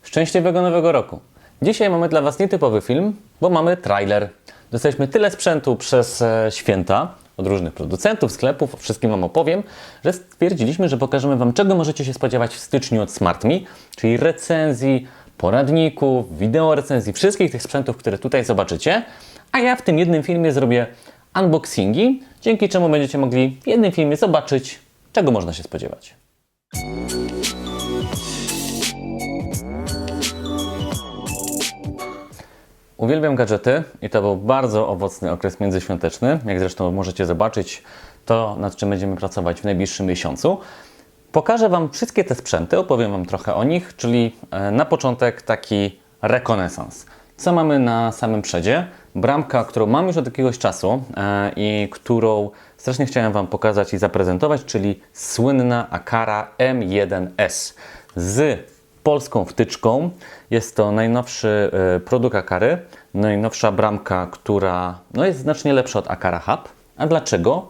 Szczęśliwego Nowego Roku! Dzisiaj mamy dla Was nietypowy film, bo mamy trailer. Dostaliśmy tyle sprzętu przez święta od różnych producentów, sklepów, o wszystkim Wam opowiem, że stwierdziliśmy, że pokażemy Wam, czego możecie się spodziewać w styczniu od SmartMe, czyli recenzji, poradników, wideo recenzji, wszystkich tych sprzętów, które tutaj zobaczycie, a ja w tym jednym filmie zrobię unboxingi, dzięki czemu będziecie mogli w jednym filmie zobaczyć, czego można się spodziewać. Uwielbiam gadżety i to był bardzo owocny okres międzyświąteczny. Jak zresztą możecie zobaczyć, to nad czym będziemy pracować w najbliższym miesiącu. Pokażę Wam wszystkie te sprzęty, opowiem Wam trochę o nich, czyli na początek taki rekonesans. Co mamy na samym przedzie? Bramka, którą mam już od jakiegoś czasu i którą strasznie chciałem Wam pokazać i zaprezentować, czyli słynna Aqara M1S z polską wtyczką. Jest to najnowszy produkt Aqary, najnowsza bramka, która jest znacznie lepsza od Aqara Hub. A dlaczego?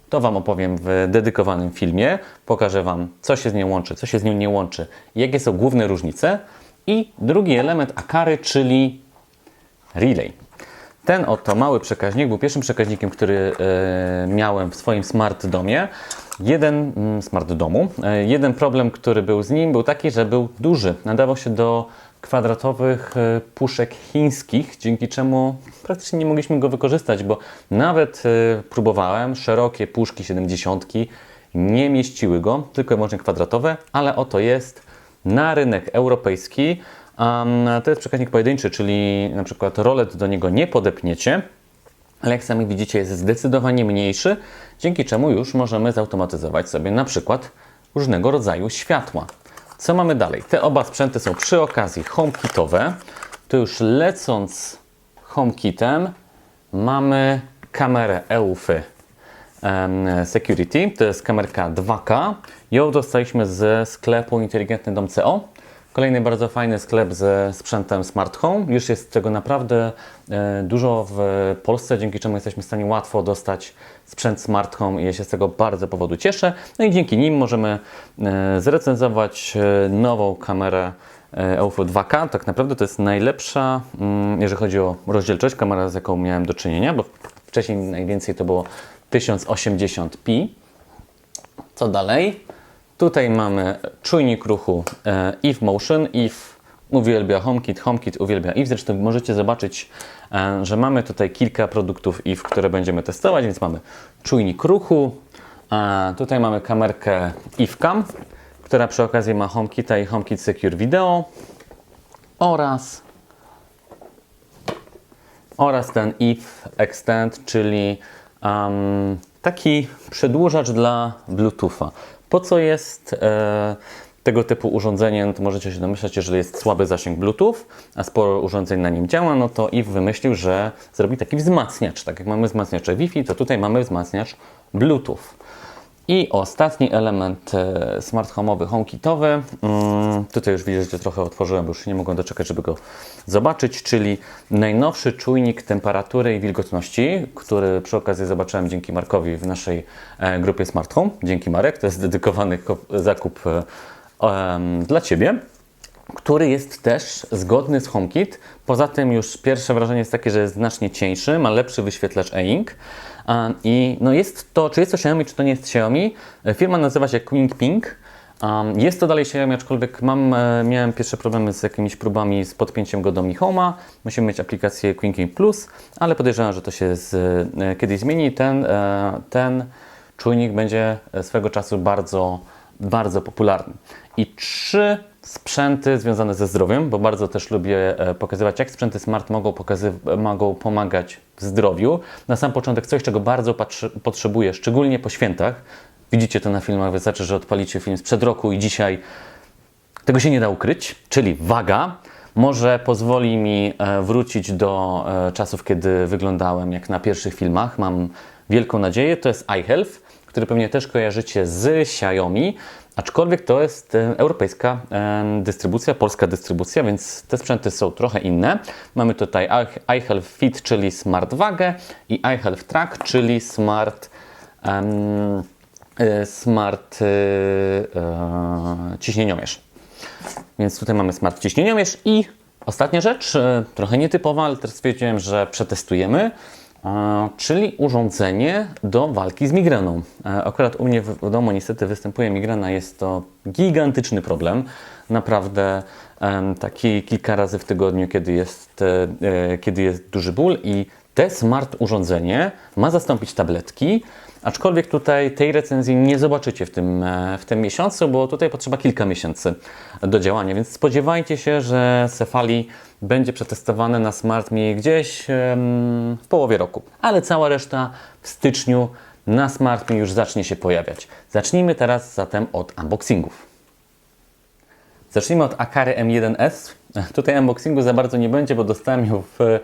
To Wam opowiem w dedykowanym filmie. Pokażę Wam, co się z nią łączy, co się z nią nie łączy, jakie są główne różnice. I drugi element Aqary, czyli relay. Ten oto mały przekaźnik był pierwszym przekaźnikiem, który miałem w swoim smart domie. Smart domu. Jeden problem, który był z nim, był taki, że był duży. Nadawał się do kwadratowych puszek chińskich, dzięki czemu praktycznie nie mogliśmy go wykorzystać, bo nawet próbowałem, szerokie puszki 70 nie mieściły go, tylko i wyłącznie kwadratowe, ale oto jest na rynek europejski. To jest przekaźnik pojedynczy, czyli na przykład rolet do niego nie podepniecie, ale jak sami widzicie jest zdecydowanie mniejszy, dzięki czemu już możemy zautomatyzować sobie na przykład różnego rodzaju światła. Co mamy dalej? Te oba sprzęty są przy okazji HomeKitowe. To już lecąc HomeKitem mamy kamerę EUFY Security. To jest kamerka 2K. Ją dostaliśmy ze sklepu Inteligentny Dom CO. Kolejny bardzo fajny sklep ze sprzętem Smart Home. Już jest tego naprawdę dużo w Polsce, dzięki czemu jesteśmy w stanie łatwo dostać sprzęt Smart Home i ja się z tego bardzo powodu cieszę. No i dzięki nim możemy zrecenzować nową kamerę EUFO 2K. Tak naprawdę to jest najlepsza, jeżeli chodzi o rozdzielczość, kamera, z jaką miałem do czynienia, bo wcześniej najwięcej to było 1080p. Co dalej? Tutaj mamy czujnik ruchu Eve Motion. Eve uwielbia HomeKit, HomeKit uwielbia Eve. Zresztą możecie zobaczyć, że mamy tutaj kilka produktów Eve, które będziemy testować, więc mamy czujnik ruchu. Tutaj mamy kamerkę Eve Cam, która przy okazji ma HomeKita i HomeKit Secure Video oraz ten Eve Extend, czyli taki przedłużacz dla Bluetootha. Po co jest tego typu urządzenie? No to możecie się domyślać, jeżeli jest słaby zasięg Bluetooth, a sporo urządzeń na nim działa, no to Eve wymyślił, że zrobi taki wzmacniacz. Tak jak mamy wzmacniacze Wi-Fi, to tutaj mamy wzmacniacz Bluetooth. I ostatni element smart home'owy, HomeKitowy. Tutaj już widzicie, trochę otworzyłem, bo już nie mogłem doczekać, żeby go zobaczyć, czyli najnowszy czujnik temperatury i wilgotności, który przy okazji zobaczyłem dzięki Markowi w naszej grupie Smart Home. Dzięki Marek, to jest dedykowany zakup dla Ciebie, który jest też zgodny z HomeKit. Poza tym już pierwsze wrażenie jest takie, że jest znacznie cieńszy, ma lepszy wyświetlacz e-ink. I jest to, czy jest to Xiaomi, czy to nie jest Xiaomi. Firma nazywa się QingPing. Jest to dalej Xiaomi, aczkolwiek miałem pierwsze problemy z jakimiś próbami z podpięciem go do Mi Home'a. Musimy mieć aplikację QingPing Plus, ale podejrzewam, że to się kiedyś zmieni. Ten czujnik będzie swego czasu bardzo, bardzo popularny. I 3 sprzęty związane ze zdrowiem, bo bardzo też lubię pokazywać, jak sprzęty smart mogą pomagać w zdrowiu. Na sam początek coś, czego bardzo potrzebuję, szczególnie po świętach. Widzicie to na filmach, wystarczy, że odpalicie film sprzed roku i dzisiaj tego się nie da ukryć, czyli waga. Może pozwoli mi wrócić do czasów, kiedy wyglądałem jak na pierwszych filmach. Mam wielką nadzieję. To jest iHealth, który pewnie też kojarzycie z Xiaomi. Aczkolwiek to jest europejska dystrybucja, polska dystrybucja, więc te sprzęty są trochę inne. Mamy tutaj iHealth Fit, czyli smart wagę i iHealth Track, czyli smart ciśnieniomierz. Więc tutaj mamy smart ciśnieniomierz i ostatnia rzecz, trochę nietypowa, ale też stwierdziłem, że przetestujemy, czyli urządzenie do walki z migreną. Akurat u mnie w domu niestety występuje migrena, jest to gigantyczny problem. Naprawdę taki kilka razy w tygodniu, kiedy jest duży ból i te smart urządzenie ma zastąpić tabletki, aczkolwiek tutaj tej recenzji nie zobaczycie w tym miesiącu, bo tutaj potrzeba kilka miesięcy do działania, więc spodziewajcie się, że Cefali będzie przetestowane na SmartMe gdzieś w połowie roku, ale cała reszta w styczniu na SmartMe już zacznie się pojawiać. Zacznijmy teraz zatem od unboxingów. Zacznijmy od Akary M1S. Tutaj unboxingu za bardzo nie będzie, bo dostałem ją w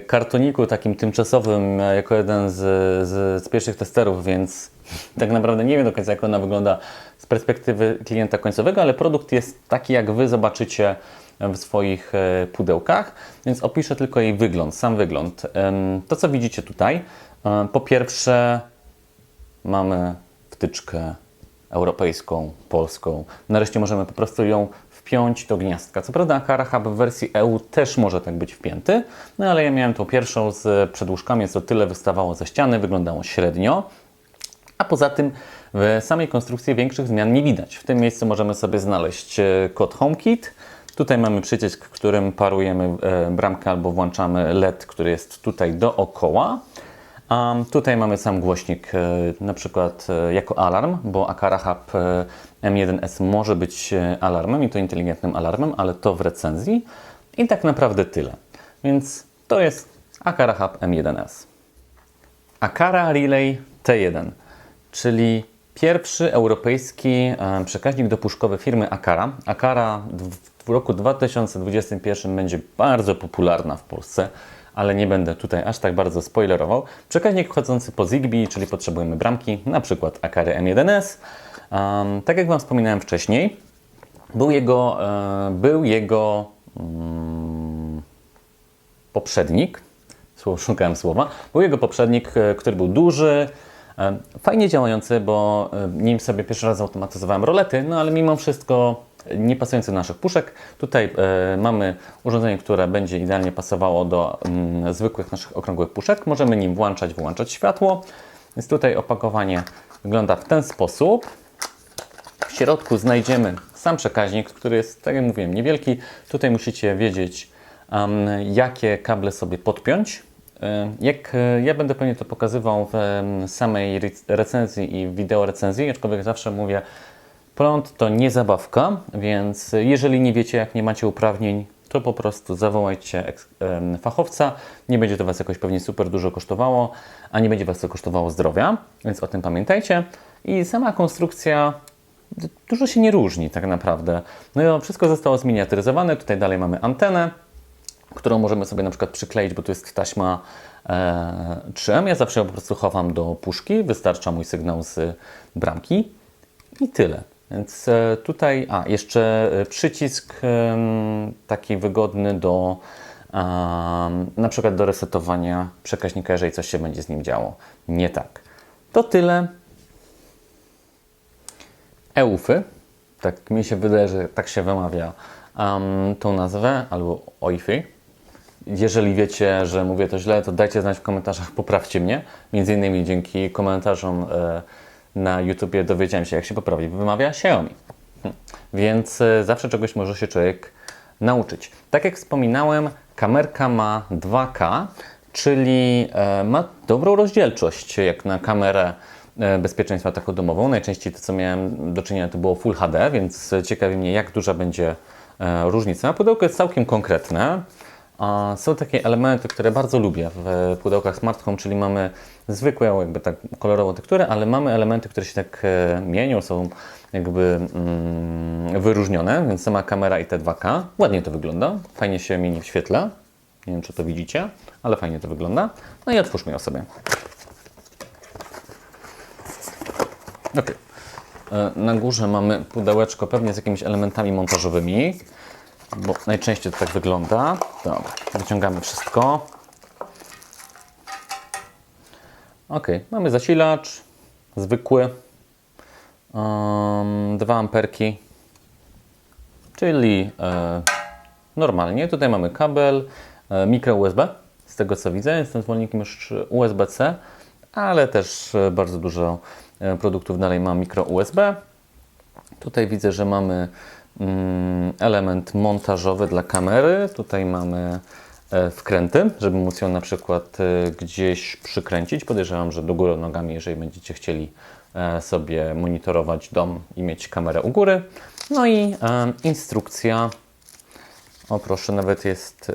kartoniku takim tymczasowym jako jeden z pierwszych testerów, więc tak naprawdę nie wiem do końca, jak ona wygląda z perspektywy klienta końcowego, ale produkt jest taki, jak Wy zobaczycie w swoich pudełkach, więc opiszę tylko jej wygląd, sam wygląd. To, co widzicie tutaj, po pierwsze mamy wtyczkę europejską, polską. Nareszcie możemy po prostu ją wpiąć do gniazdka. Co prawda Akara Hub w wersji EU też może tak być wpięty, no ale ja miałem tą pierwszą z przedłużkami, więc to tyle wystawało ze ściany, wyglądało średnio. A poza tym w samej konstrukcji większych zmian nie widać. W tym miejscu możemy sobie znaleźć kod HomeKit. Tutaj mamy przycisk, którym parujemy bramkę albo włączamy LED, który jest tutaj dookoła. Tutaj mamy sam głośnik, na przykład jako alarm, bo Akara Hub M1S może być alarmem i to inteligentnym alarmem, ale to w recenzji. I tak naprawdę tyle. Więc to jest Akara Hub M1S. Akara Relay T1, czyli pierwszy europejski przekaźnik dopuszkowy firmy Akara. Akara w roku 2021 będzie bardzo popularna w Polsce, ale nie będę tutaj aż tak bardzo spoilerował. Przekaźnik wchodzący po Zigbee, czyli potrzebujemy bramki, na przykład Akary M1S. Tak jak Wam wspominałem wcześniej, był jego poprzednik, szukałem słowa, był jego poprzednik, który był duży, fajnie działający, bo nim sobie pierwszy raz zautomatyzowałem rolety, no ale mimo wszystko nie pasujący do naszych puszek. Tutaj mamy urządzenie, które będzie idealnie pasowało do zwykłych naszych okrągłych puszek. Możemy nim włączać, wyłączać światło. Więc tutaj opakowanie wygląda w ten sposób. W środku znajdziemy sam przekaźnik, który jest, tak jak mówiłem, niewielki. Tutaj musicie wiedzieć, jakie kable sobie podpiąć. Jak ja będę pewnie to pokazywał w samej recenzji i wideo recenzji, aczkolwiek zawsze mówię, prąd to nie zabawka, więc jeżeli nie wiecie, jak nie macie uprawnień, to po prostu zawołajcie fachowca. Nie będzie to Was jakoś pewnie super dużo kosztowało, a nie będzie Was to kosztowało zdrowia, więc o tym pamiętajcie. I sama konstrukcja dużo się nie różni tak naprawdę. No i wszystko zostało zminiaturyzowane. Tutaj dalej mamy antenę, którą możemy sobie na przykład przykleić, bo tu jest taśma 3M. Ja zawsze ją po prostu chowam do puszki, wystarcza mój sygnał z bramki i tyle. Więc tutaj, jeszcze przycisk taki wygodny do na przykład do resetowania przekaźnika, jeżeli coś się będzie z nim działo. Nie tak. To tyle. EUFy, tak mi się wydaje, że tak się wymawia tą nazwę, albo OIFy. Jeżeli wiecie, że mówię to źle, to dajcie znać w komentarzach, poprawcie mnie. Między innymi dzięki komentarzom na YouTubie dowiedziałem się, jak się poprawnie wymawia Xiaomi. Więc zawsze czegoś może się człowiek nauczyć. Tak jak wspominałem, kamerka ma 2K, czyli ma dobrą rozdzielczość jak na kamerę bezpieczeństwa taką domową. Najczęściej to, co miałem do czynienia, to było Full HD, więc ciekawi mnie, jak duża będzie różnica. Pudełko jest całkiem konkretne. Są takie elementy, które bardzo lubię w pudełkach Smart Home, czyli mamy zwykłą, jakby tak kolorową tekturę, ale mamy elementy, które się tak mienią, są jakby wyróżnione, więc sama kamera i te 2K. Ładnie to wygląda, fajnie się mieni w świetle. Nie wiem, czy to widzicie, ale fajnie to wygląda. No i otwórzmy ją sobie. Ok. Na górze mamy pudełeczko pewnie z jakimiś elementami montażowymi, bo najczęściej to tak wygląda. Dobra, wyciągamy wszystko. Ok, mamy zasilacz zwykły, 2 amperki, czyli normalnie. Tutaj mamy kabel mikro USB, z tego co widzę. Jestem zwolennikiem już USB-C, ale też bardzo dużo produktów dalej ma mikro USB. Tutaj widzę, że mamy element montażowy dla kamery. Tutaj mamy wkręty, żeby móc ją na przykład gdzieś przykręcić. Podejrzewam, że do góry nogami, jeżeli będziecie chcieli sobie monitorować dom i mieć kamerę u góry. No i instrukcja. O proszę, nawet jest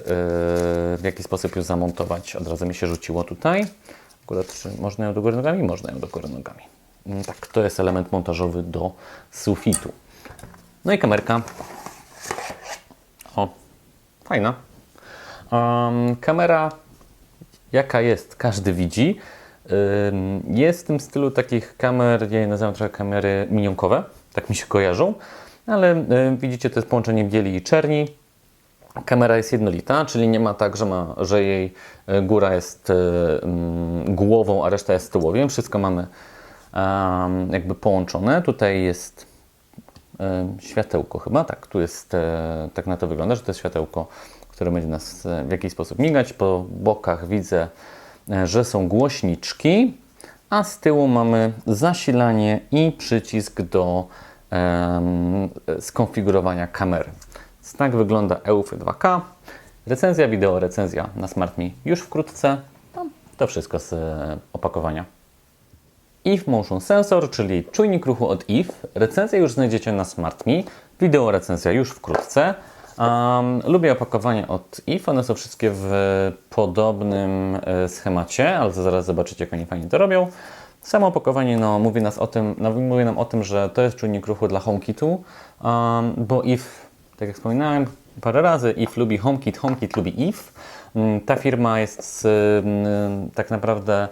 w jaki sposób ją zamontować. Od razu mi się rzuciło tutaj. Akurat, czy można ją do góry nogami? Można ją do góry nogami. Tak, to jest element montażowy do sufitu. No i kamerka. O, fajna. Kamera, jaka jest, każdy widzi. Jest w tym stylu takich kamer, ja je nazywam trochę kamery minionkowe, tak mi się kojarzą, ale widzicie, to jest połączenie bieli i czerni. Kamera jest jednolita, czyli nie ma tak, że jej góra jest głową, a reszta jest tyłowiem. Wszystko mamy jakby połączone. Tutaj jest światełko chyba, tak, tu jest, tak na to wygląda, że to jest światełko, które będzie nas w jakiś sposób migać. Po bokach widzę, że są głośniczki, a z tyłu mamy zasilanie i przycisk do skonfigurowania kamery. Więc tak wygląda Eufy 2K. Recenzja wideo, recenzja na SmartMe już wkrótce. No, to wszystko z opakowania. If Motion Sensor, czyli czujnik ruchu od If. Recenzję już znajdziecie na SmartMe. Wideo recenzja już wkrótce. Lubię opakowania od If. One są wszystkie w podobnym schemacie, ale zaraz zobaczycie, jak oni fajnie to robią. Samo opakowanie mówi nam o tym, że to jest czujnik ruchu dla HomeKitu, bo If, tak jak wspominałem parę razy, If lubi HomeKit, HomeKit lubi If. Ta firma jest tak naprawdę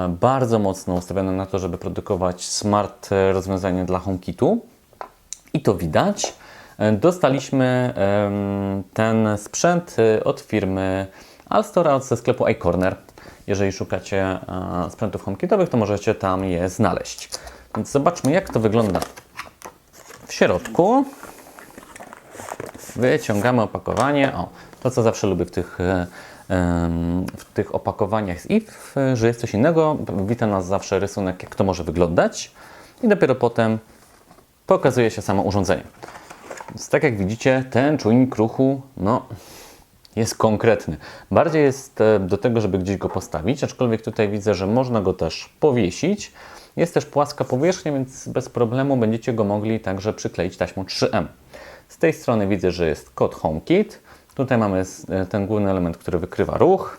bardzo mocno ustawiona na to, żeby produkować smart rozwiązania dla HomeKitu i to widać. Dostaliśmy ten sprzęt od firmy Alstora, ze sklepu iCorner. Jeżeli szukacie sprzętów HomeKitowych, to możecie tam je znaleźć. Więc zobaczmy, jak to wygląda w środku. Wyciągamy opakowanie. O, to co zawsze lubię w tych opakowaniach z If, że jest coś innego. Wita nas zawsze rysunek, jak to może wyglądać. I dopiero potem pokazuje się samo urządzenie. Więc tak jak widzicie, ten czujnik ruchu jest konkretny. Bardziej jest do tego, żeby gdzieś go postawić, aczkolwiek tutaj widzę, że można go też powiesić. Jest też płaska powierzchnia, więc bez problemu będziecie go mogli także przykleić taśmą 3M. Z tej strony widzę, że jest kod HomeKit. Tutaj mamy ten główny element, który wykrywa ruch.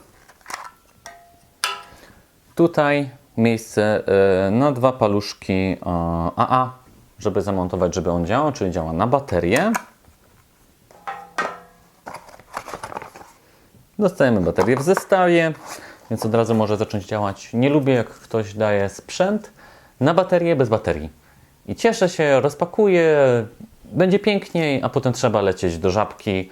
Tutaj miejsce na 2 paluszki AA, żeby zamontować, żeby on działał, czyli działa na baterię. Dostajemy baterię w zestawie, więc od razu może zacząć działać. Nie lubię, jak ktoś daje sprzęt na baterię bez baterii. I cieszę się, rozpakuję, będzie piękniej, a potem trzeba lecieć do Żabki,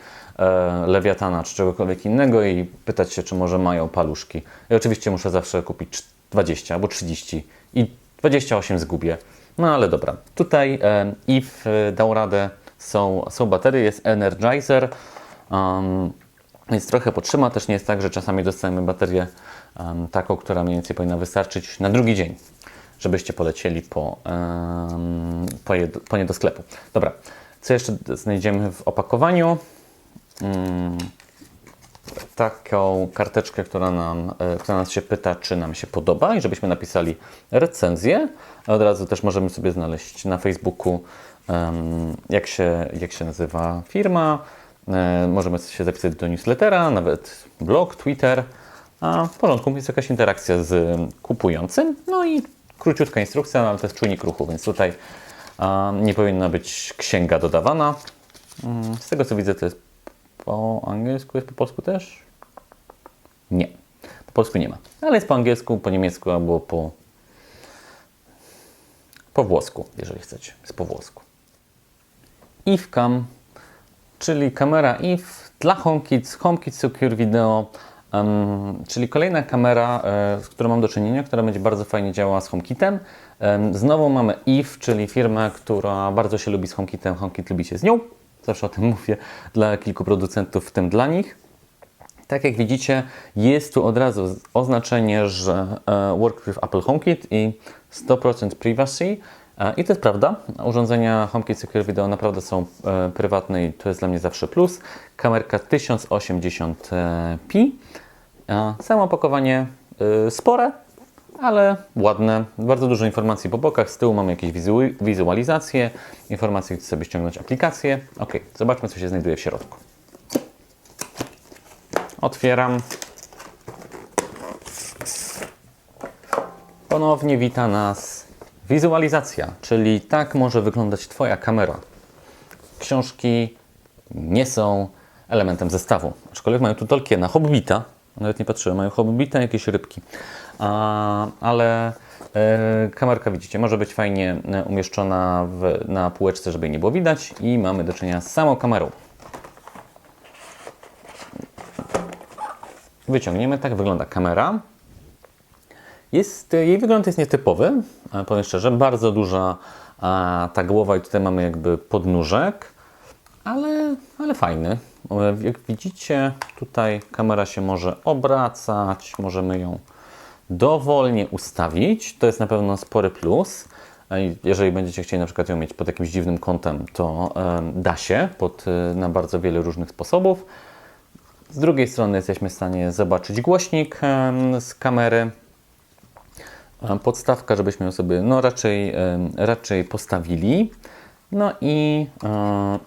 Lewiatana czy czegokolwiek innego i pytać się, czy może mają paluszki. I oczywiście muszę zawsze kupić 20 albo 30 i 28 zgubię. No ale dobra. Tutaj If dał radę, są baterie, jest Energizer, więc trochę potrzyma. Też nie jest tak, że czasami dostajemy baterię taką, która mniej więcej powinna wystarczyć na drugi dzień, żebyście polecieli po nie do sklepu. Dobra, co jeszcze znajdziemy w opakowaniu? Taką karteczkę, która nas się pyta, czy nam się podoba i żebyśmy napisali recenzję. Od razu też możemy sobie znaleźć na Facebooku, jak się nazywa firma. Możemy się zapisać do newslettera, nawet blog, Twitter. A w porządku, jest jakaś interakcja z kupującym. No i króciutka instrukcja, ale to jest czujnik ruchu, więc tutaj nie powinna być księga dodawana. Z tego co widzę, to jest po angielsku, jest po polsku też? Nie, po polsku nie ma, ale jest po angielsku, po niemiecku albo po włosku, jeżeli chcecie, jest po włosku. IFCam, czyli kamera IF dla HomeKit, HomeKit Secure Video, czyli kolejna kamera, z którą mam do czynienia, która będzie bardzo fajnie działała z HomeKitem. Znowu mamy IF, czyli firmę, która bardzo się lubi z HomeKitem, HomeKit lubi się z nią. zawsze o tym mówię, dla kilku producentów, w tym dla nich. Tak jak widzicie, jest tu od razu oznaczenie, że work with Apple HomeKit i 100% privacy. I to jest prawda. Urządzenia HomeKit Secure Video naprawdę są prywatne i to jest dla mnie zawsze plus. Kamerka 1080p. Samo opakowanie spore, ale ładne. Bardzo dużo informacji po bokach. Z tyłu mamy jakieś wizualizacje, informacje, gdzie sobie ściągnąć aplikację. Ok, zobaczmy, co się znajduje w środku. Otwieram. Ponownie wita nas wizualizacja, czyli tak może wyglądać Twoja kamera. Książki nie są elementem zestawu, aczkolwiek mają tu Tolkiena, Hobbita, nawet nie patrzyłem, mają Hobbita, jakieś rybki, ale kamerka, widzicie, może być fajnie umieszczona na półeczce, żeby jej nie było widać i mamy do czynienia z samą kamerą. Wyciągniemy, tak wygląda kamera. Jej wygląd jest nietypowy, powiem szczerze, bardzo duża ta głowa i tutaj mamy jakby podnóżek, ale fajny. Jak widzicie, tutaj kamera się może obracać, możemy ją dowolnie ustawić, to jest na pewno spory plus. Jeżeli będziecie chcieli na przykład ją mieć pod jakimś dziwnym kątem, to da się na bardzo wiele różnych sposobów. Z drugiej strony jesteśmy w stanie zobaczyć głośnik z kamery. Podstawka, żebyśmy ją sobie raczej postawili. No i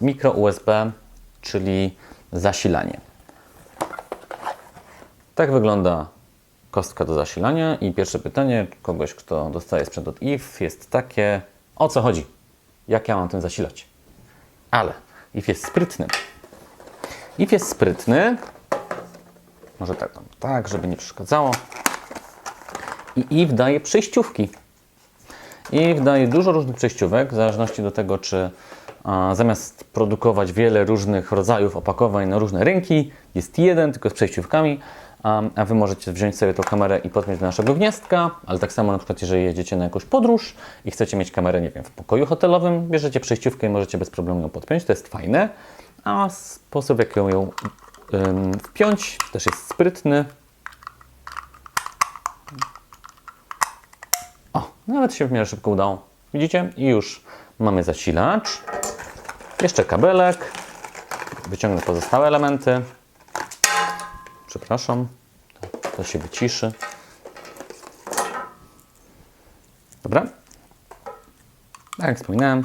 mikro USB, czyli zasilanie. Tak wygląda kostka do zasilania i pierwsze pytanie kogoś, kto dostaje sprzęt od IF jest takie: o co chodzi? Jak ja mam tym zasilać? Ale IF jest sprytny. IF jest sprytny. Może tak, żeby nie przeszkadzało. I IF daje przejściówki. IF daje dużo różnych przejściówek, w zależności do tego, czy zamiast produkować wiele różnych rodzajów opakowań na różne rynki, jest jeden, tylko z przejściówkami, a Wy możecie wziąć sobie tą kamerę i podpiąć do naszego gniazdka, ale tak samo na przykład, jeżeli jedziecie na jakąś podróż i chcecie mieć kamerę, nie wiem, w pokoju hotelowym, bierzecie przejściówkę i możecie bez problemu ją podpiąć, to jest fajne, a sposób, jak ją wpiąć, też jest sprytny. O, nawet się w miarę szybko udało. Widzicie? I już mamy zasilacz. Jeszcze kabelek. Wyciągnę pozostałe elementy. Przepraszam. To się wyciszy. Dobra. Tak jak wspominałem.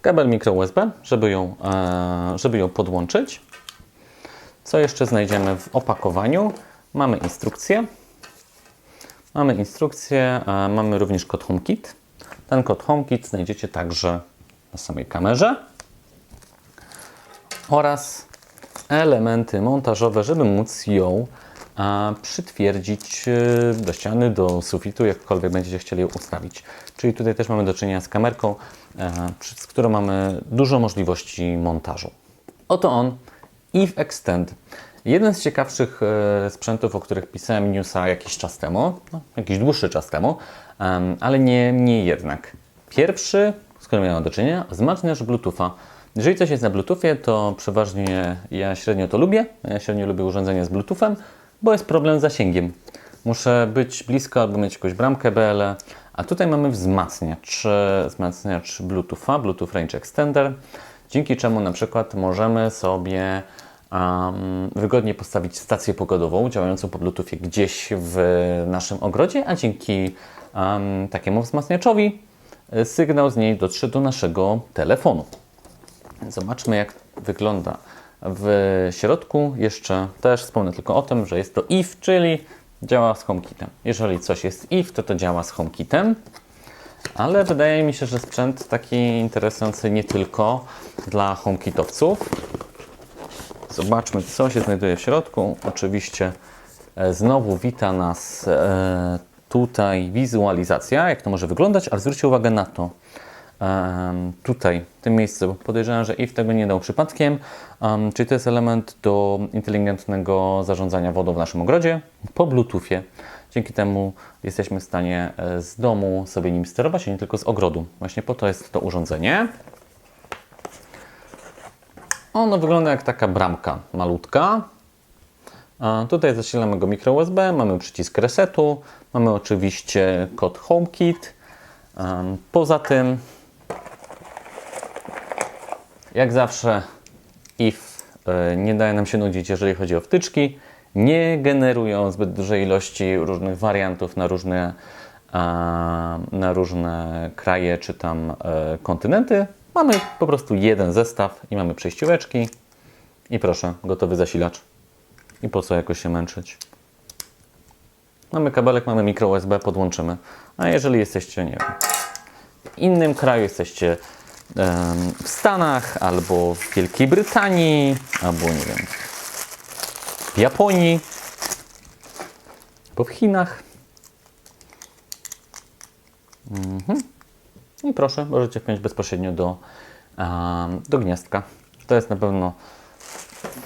Kabel mikro USB, żeby ją podłączyć. Co jeszcze znajdziemy w opakowaniu? Mamy instrukcję. Mamy również kod HomeKit. Ten kod HomeKit znajdziecie także na samej kamerze. Oraz elementy montażowe, żeby móc ją przytwierdzić do ściany, do sufitu, jakkolwiek będziecie chcieli ją ustawić. Czyli tutaj też mamy do czynienia z kamerką, z którą mamy dużo możliwości montażu. Oto on, IF Extend. Jeden z ciekawszych sprzętów, o których pisałem newsa jakiś czas temu, jakiś dłuższy czas temu, ale nie jednak. Pierwszy, z którym miałem do czynienia, wzmacniacz Bluetootha. Jeżeli coś jest na Bluetoothie, to przeważnie ja średnio to lubię. Ja średnio lubię urządzenia z Bluetoothem, bo jest problem z zasięgiem. Muszę być blisko albo mieć jakąś bramkę BLE, a tutaj mamy wzmacniacz Bluetootha, Bluetooth Range Extender, dzięki czemu na przykład możemy sobie wygodnie postawić stację pogodową działającą po Bluetoothie gdzieś w naszym ogrodzie, a dzięki takiemu wzmacniaczowi sygnał z niej dotrze do naszego telefonu. Zobaczmy, jak wygląda w środku. Jeszcze też wspomnę tylko o tym, że jest to IF, czyli działa z HomeKitem. Jeżeli coś jest IF, to działa z HomeKitem, ale wydaje mi się, że sprzęt taki interesujący nie tylko dla HomeKitowców. Zobaczmy, co się znajduje w środku. Oczywiście znowu wita nas tutaj wizualizacja, jak to może wyglądać, ale zwróćcie uwagę na to. Tutaj, w tym miejscu, podejrzewam, że IF tego nie dał przypadkiem, czyli to jest element do inteligentnego zarządzania wodą w naszym ogrodzie po Bluetoothie. Dzięki temu jesteśmy w stanie z domu sobie nim sterować, a nie tylko z ogrodu. Właśnie po to jest to urządzenie. Ono wygląda jak taka bramka malutka. A tutaj zasilamy go mikro USB, mamy przycisk resetu, mamy oczywiście kod HomeKit. Poza tym, jak zawsze, if nie daje nam się nudzić, jeżeli chodzi o wtyczki, nie generują zbyt dużej ilości różnych wariantów na różne kraje czy tam kontynenty. Mamy po prostu jeden zestaw i mamy przejścióweczki i proszę, gotowy zasilacz. I po co jakoś się męczyć? Mamy kabelek, mamy mikro USB, podłączymy. A jeżeli jesteście, nie wiem, w innym kraju, jesteście w Stanach, albo w Wielkiej Brytanii, albo nie wiem, w Japonii, albo w Chinach. I proszę, możecie wpiąć bezpośrednio do gniazdka. To jest na pewno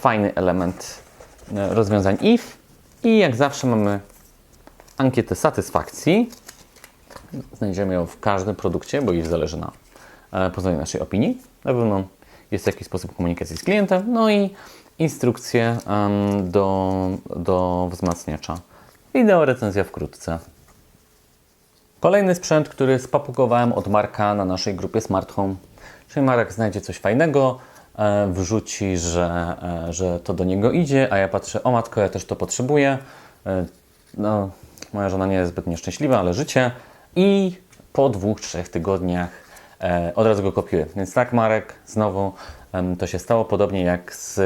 fajny element rozwiązań IF. I jak zawsze mamy ankietę satysfakcji. Znajdziemy ją w każdym produkcie, bo IF zależy na poznaniu naszej opinii. Na pewno jest jakiś sposób komunikacji z klientem. No i instrukcje do wzmacniacza. Wideo recenzja wkrótce. Kolejny sprzęt, który spapugowałem od Marka na naszej grupie Smart Home. Czyli Marek znajdzie coś fajnego, wrzuci, że to do niego idzie, a ja patrzę, o matko, ja też to potrzebuję. No, moja żona nie jest zbyt nieszczęśliwa, ale życie. I po 2-3 tygodniach od razu go kopiuję. Więc tak, Marek, znowu to się stało podobnie jak z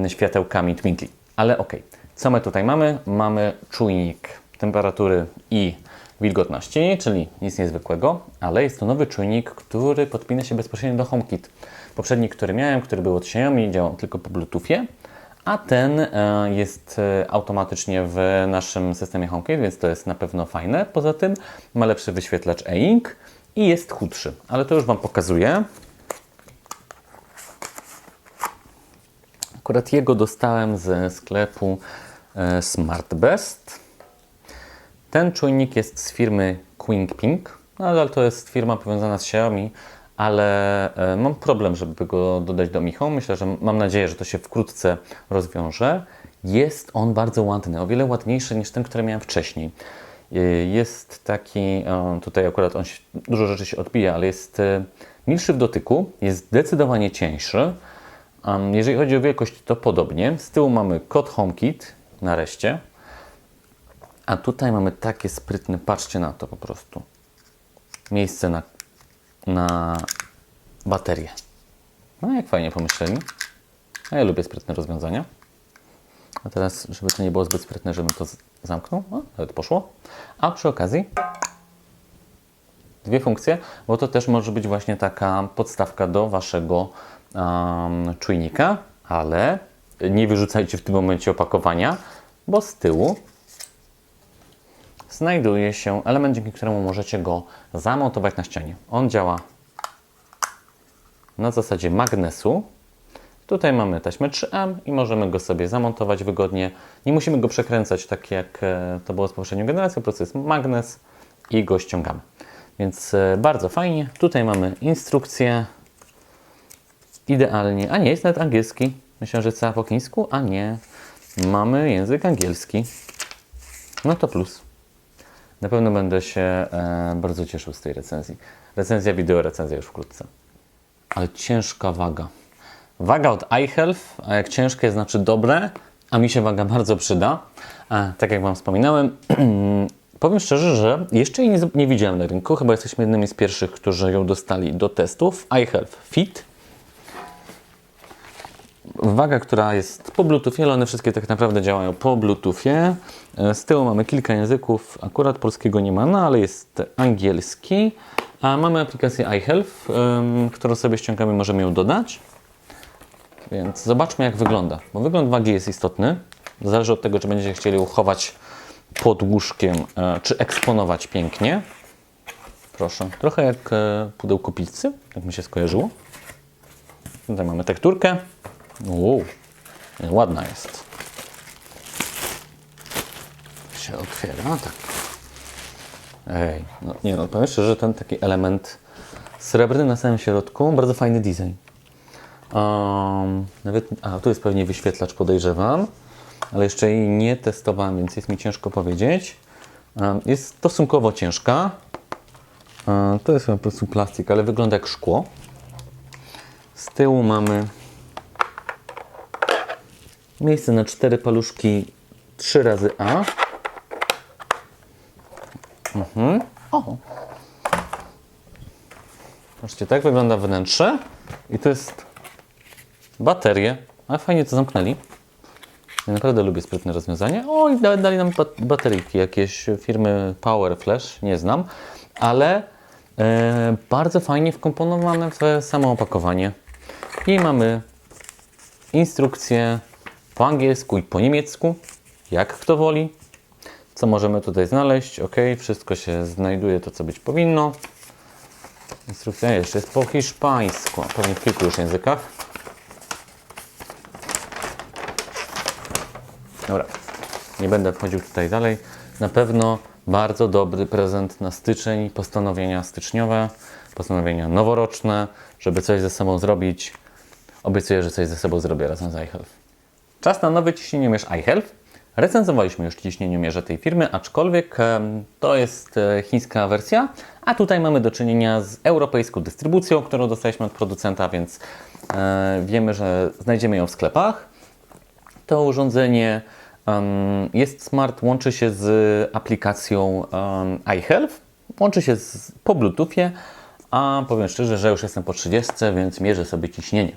światełkami Twinkly. Ale okej, co my tutaj mamy? Mamy czujnik temperatury i wilgotności, czyli nic niezwykłego, ale jest to nowy czujnik, który podpina się bezpośrednio do HomeKit. Poprzedni, który miałem, który był od Xiaomi, działał tylko po Bluetoothie, a ten jest automatycznie w naszym systemie HomeKit, więc to jest na pewno fajne. Poza tym ma lepszy wyświetlacz e-ink i jest chudszy, ale to już Wam pokazuję. Akurat jego dostałem ze sklepu SmartBest. Ten czujnik jest z firmy QingPing, nadal to jest firma powiązana z Xiaomi, ale mam problem, żeby go dodać do Mi Home. Myślę, że mam nadzieję, że to się wkrótce rozwiąże. Jest on bardzo ładny, o wiele ładniejszy niż ten, który miałem wcześniej. Jest taki, tutaj akurat on dużo rzeczy się odbija, ale jest milszy w dotyku, jest zdecydowanie cieńszy. Jeżeli chodzi o wielkość, to podobnie. Z tyłu mamy kod HomeKit, nareszcie. A tutaj mamy takie sprytne, patrzcie na to po prostu. Miejsce na baterię. No jak fajnie pomyśleli. A ja lubię sprytne rozwiązania. A teraz, żeby to nie było zbyt sprytne, żebym to zamknął. O, nawet poszło. A przy okazji dwie funkcje, bo to też może być właśnie taka podstawka do Waszego czujnika, ale nie wyrzucajcie w tym momencie opakowania, bo z tyłu znajduje się element, dzięki któremu możecie go zamontować na ścianie. On działa na zasadzie magnesu. Tutaj mamy taśmę 3M i możemy go sobie zamontować wygodnie. Nie musimy go przekręcać tak jak to było z poprzednią generacją. Po prostu jest magnes i go ściągamy. Więc bardzo fajnie. Tutaj mamy instrukcję. Idealnie. A nie, jest nawet angielski. Myślałem, że jest cała po chińsku, a nie. Mamy język angielski. No to plus. Na pewno będę się bardzo cieszył z tej recenzji. Recenzja wideo, recenzja już wkrótce. Ale ciężka waga. Waga od iHealth, a jak ciężkie znaczy dobre, a mi się waga bardzo przyda. Tak jak Wam wspominałem, powiem szczerze, że jeszcze jej nie widziałem na rynku. Chyba jesteśmy jednymi z pierwszych, którzy ją dostali do testów. iHealth Fit. Waga, która jest po Bluetoothie, ale one wszystkie tak naprawdę działają po Bluetoothie. Z tyłu mamy kilka języków, akurat polskiego nie ma, no ale jest angielski. A mamy aplikację iHealth, którą sobie ściągamy, możemy ją dodać. Więc zobaczmy, jak wygląda. Bo wygląd wagi jest istotny. Zależy od tego, czy będziecie chcieli ją chować pod łóżkiem, czy eksponować pięknie. Proszę, trochę jak pudełko pizzy, jak mi się skojarzyło. Tutaj mamy tekturkę. Ładna jest. Się otwiera, tak. Ej, no nie no, powiem szczerze, że ten taki element srebrny na samym środku, bardzo fajny design. Tu jest pewnie wyświetlacz, podejrzewam, ale jeszcze jej nie testowałem, więc jest mi ciężko powiedzieć. Jest stosunkowo ciężka. To jest po prostu plastik, ale wygląda jak szkło. Z tyłu mamy miejsce na 4 paluszki 3 razy A. O! Zobaczcie, tak wygląda wnętrze. I to jest baterie. Ale fajnie to zamknęli. Ja naprawdę lubię sprytne rozwiązanie. O, i dali nam bateryjki jakieś firmy Power Flash, nie znam, ale bardzo fajnie wkomponowane w samo opakowanie. I mamy instrukcję po angielsku i po niemiecku, jak kto woli. Co możemy tutaj znaleźć? Ok, wszystko się znajduje, to co być powinno. Instrukcja jeszcze jest po hiszpańsku, pewnie w kilku już językach. Dobra, nie będę wchodził tutaj dalej. Na pewno bardzo dobry prezent na styczeń, postanowienia styczniowe, postanowienia noworoczne, żeby coś ze sobą zrobić. Obiecuję, że coś ze sobą zrobię razem z iHealth. Czas na nowy ciśnieniomierz iHealth. Recenzowaliśmy już ciśnieniomierze tej firmy, aczkolwiek to jest chińska wersja, a tutaj mamy do czynienia z europejską dystrybucją, którą dostaliśmy od producenta, więc wiemy, że znajdziemy ją w sklepach. To urządzenie jest smart, łączy się z aplikacją iHealth, łączy się po Bluetoothie, a powiem szczerze, że już jestem po 30, więc mierzę sobie ciśnienie.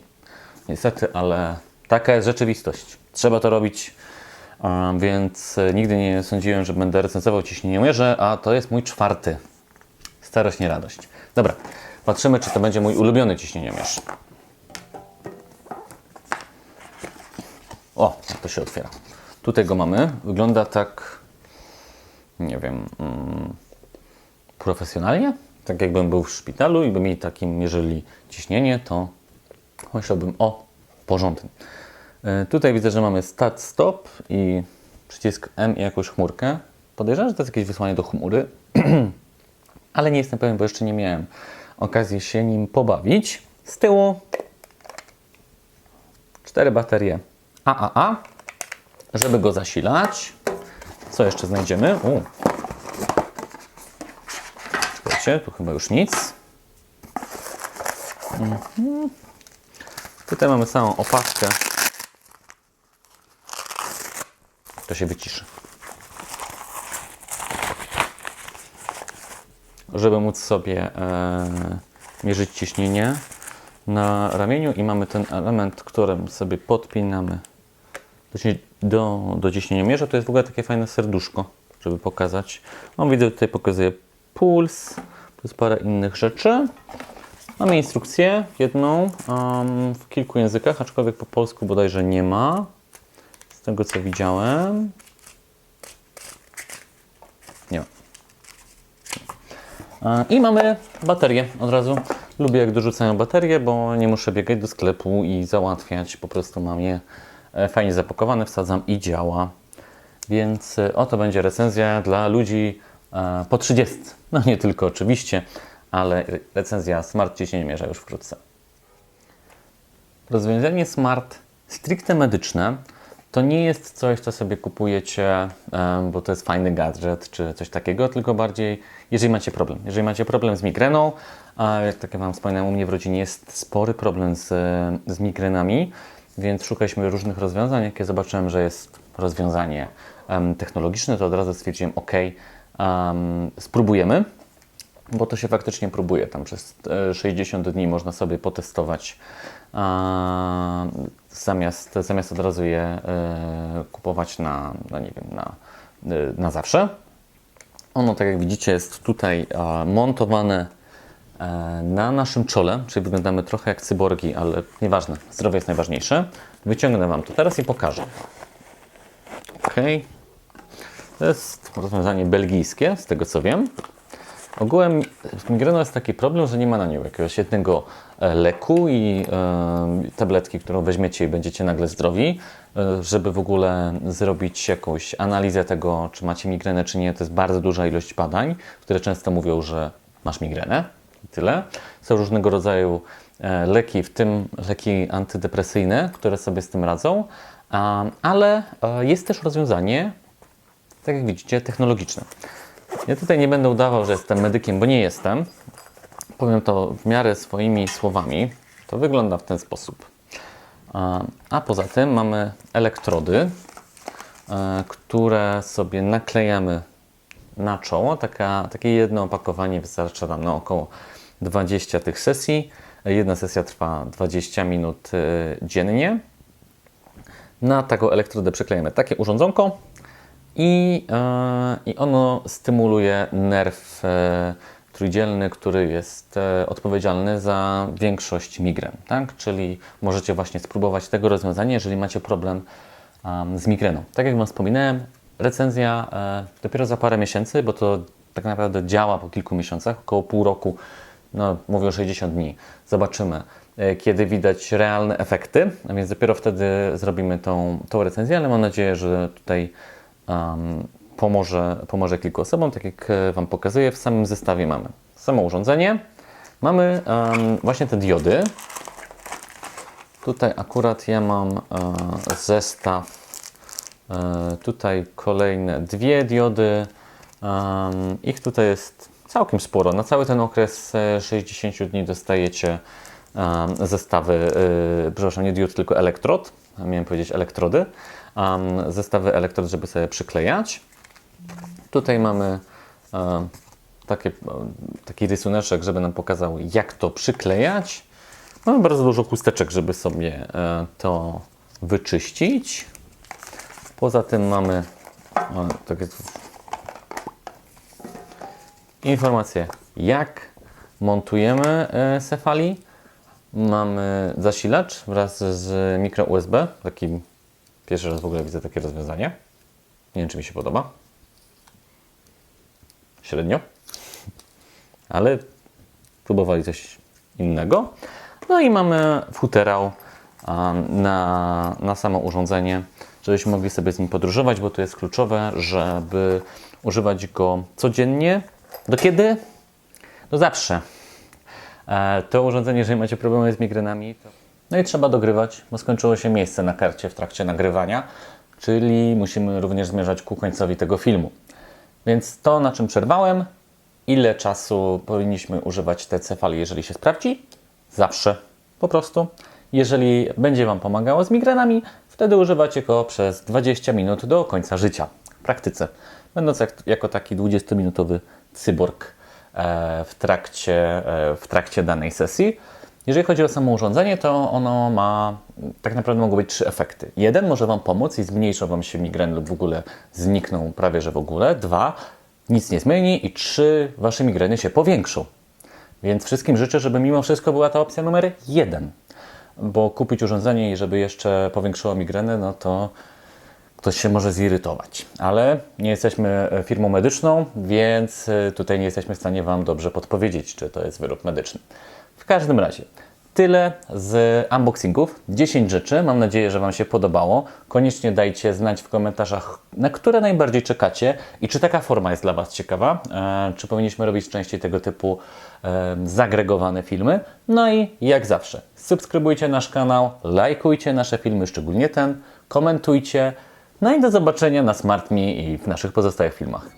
Niestety, ale taka jest rzeczywistość. Trzeba to robić, więc nigdy nie sądziłem, że będę recenzował ciśnieniomierze, a to jest mój 4. Starość, nie radość. Dobra, patrzymy, czy to będzie mój ulubiony ciśnieniomierz. O, to się otwiera. Tutaj go mamy. Wygląda tak, nie wiem, profesjonalnie. Tak jakbym był w szpitalu i by mi takim mierzyli ciśnienie, to myślałbym o porządnym. Tutaj widzę, że mamy start, stop i przycisk M i jakąś chmurkę. Podejrzewam, że to jest jakieś wysłanie do chmury, ale nie jestem pewien, bo jeszcze nie miałem okazji się nim pobawić. Z tyłu 4 baterie AAA, żeby go zasilać. Co jeszcze znajdziemy? Czekajcie, tu chyba już nic. Tutaj mamy samą opaskę. To się wyciszy. Żeby móc sobie mierzyć ciśnienie na ramieniu i mamy ten element, którym sobie podpinamy do ciśnieniomierza. To jest w ogóle takie fajne serduszko, żeby pokazać. Widzę, tutaj pokazuje puls, plus parę innych rzeczy. Mamy instrukcję jedną w kilku językach, aczkolwiek po polsku bodajże nie ma. Z tego co widziałem. Nie ma. I mamy baterię od razu. Lubię jak dorzucają baterię, bo nie muszę biegać do sklepu i załatwiać. Po prostu mam je fajnie zapakowane, wsadzam i działa. Więc oto będzie recenzja dla ludzi po 30. No nie tylko oczywiście, ale recenzja Smart ciśnieniomierza już wkrótce. Rozwiązanie Smart stricte medyczne to nie jest coś, co sobie kupujecie, bo to jest fajny gadżet czy coś takiego, tylko bardziej, jeżeli macie problem. Jeżeli macie problem z migreną, a jak tak jak Wam wspominałem, u mnie w rodzinie jest spory problem z migrenami, więc szukaliśmy różnych rozwiązań. Jak ja zobaczyłem, że jest rozwiązanie technologiczne, to od razu stwierdziłem, ok, spróbujemy, bo to się faktycznie próbuje. Tam przez 60 dni można sobie potestować, zamiast od razu je kupować nie wiem, na zawsze. Ono, tak jak widzicie, jest tutaj montowane na naszym czole, czyli wyglądamy trochę jak cyborgi, ale nieważne, zdrowie jest najważniejsze. Wyciągnę Wam to teraz i pokażę. Ok. To jest rozwiązanie belgijskie, z tego co wiem. Ogółem z migreną jest taki problem, że nie ma na nią jakiegoś jednego leku i tabletki, którą weźmiecie i będziecie nagle zdrowi. Żeby w ogóle zrobić jakąś analizę tego, czy macie migrenę, czy nie, to jest bardzo duża ilość badań, które często mówią, że masz migrenę i tyle. Są różnego rodzaju leki, w tym leki antydepresyjne, które sobie z tym radzą, ale jest też rozwiązanie, tak jak widzicie, technologiczne. Ja tutaj nie będę udawał, że jestem medykiem, bo nie jestem. Powiem to w miarę swoimi słowami. To wygląda w ten sposób. A poza tym mamy elektrody, które sobie naklejamy na czoło. Takie jedno opakowanie wystarcza nam na około 20 tych sesji. Jedna sesja trwa 20 minut dziennie. Na taką elektrodę przyklejamy takie urządzonko i ono stymuluje nerw trójdzielny, który jest odpowiedzialny za większość migren. Tak? Czyli możecie właśnie spróbować tego rozwiązania, jeżeli macie problem z migreną. Tak jak Wam wspominałem, recenzja dopiero za parę miesięcy, bo to tak naprawdę działa po kilku miesiącach, około pół roku, no mówię o 60 dni. Zobaczymy, kiedy widać realne efekty, a więc dopiero wtedy zrobimy tą recenzję, ale mam nadzieję, że tutaj pomoże kilku osobom, tak jak Wam pokazuję. W samym zestawie mamy samo urządzenie, mamy właśnie te diody. Tutaj akurat ja mam zestaw, tutaj kolejne dwie diody, ich tutaj jest całkiem sporo. Na cały ten okres 60 dni dostajecie zestawy, przepraszam, nie diod, tylko elektrod, miałem powiedzieć elektrody, zestawy elektrod, żeby sobie przyklejać. Tutaj mamy taki rysuneczek, żeby nam pokazał, jak to przyklejać. Mamy bardzo dużo chusteczek, żeby sobie to wyczyścić. Poza tym mamy takie informacje, jak montujemy Cefali. Mamy zasilacz wraz z mikro USB. Pierwszy raz w ogóle widzę takie rozwiązanie. Nie wiem, czy mi się podoba. Średnio. Ale próbowali coś innego. No i mamy futerał na samo urządzenie, żebyśmy mogli sobie z nim podróżować, bo to jest kluczowe, żeby używać go codziennie. Do kiedy? No zawsze. To urządzenie, jeżeli macie problemy z migrenami, no i trzeba dogrywać, bo skończyło się miejsce na karcie w trakcie nagrywania, czyli musimy również zmierzać ku końcowi tego filmu. Więc to, na czym przerwałem, ile czasu powinniśmy używać te Cefali, jeżeli się sprawdzi? Zawsze. Po prostu. Jeżeli będzie Wam pomagało z migrenami, wtedy używacie go przez 20 minut do końca życia. W praktyce. Będąc jako taki 20-minutowy cyborg w trakcie danej sesji. Jeżeli chodzi o samo urządzenie, to ono ma, tak naprawdę mogą być 3 efekty. Jeden, może Wam pomóc i zmniejszą Wam się migreny lub w ogóle znikną prawie że w ogóle. 2, nic nie zmieni. I 3, Wasze migreny się powiększą. Więc wszystkim życzę, żeby mimo wszystko była ta opcja numer 1. Bo kupić urządzenie i żeby jeszcze powiększyło migrenę, no to ktoś się może zirytować. Ale nie jesteśmy firmą medyczną, więc tutaj nie jesteśmy w stanie Wam dobrze podpowiedzieć, czy to jest wyrób medyczny. W każdym razie, tyle z unboxingów. 10 rzeczy. Mam nadzieję, że Wam się podobało. Koniecznie dajcie znać w komentarzach, na które najbardziej czekacie i czy taka forma jest dla Was ciekawa. Czy powinniśmy robić częściej tego typu zagregowane filmy. No i jak zawsze, subskrybujcie nasz kanał, lajkujcie nasze filmy, szczególnie ten, komentujcie. No i do zobaczenia na SmartMe i w naszych pozostałych filmach.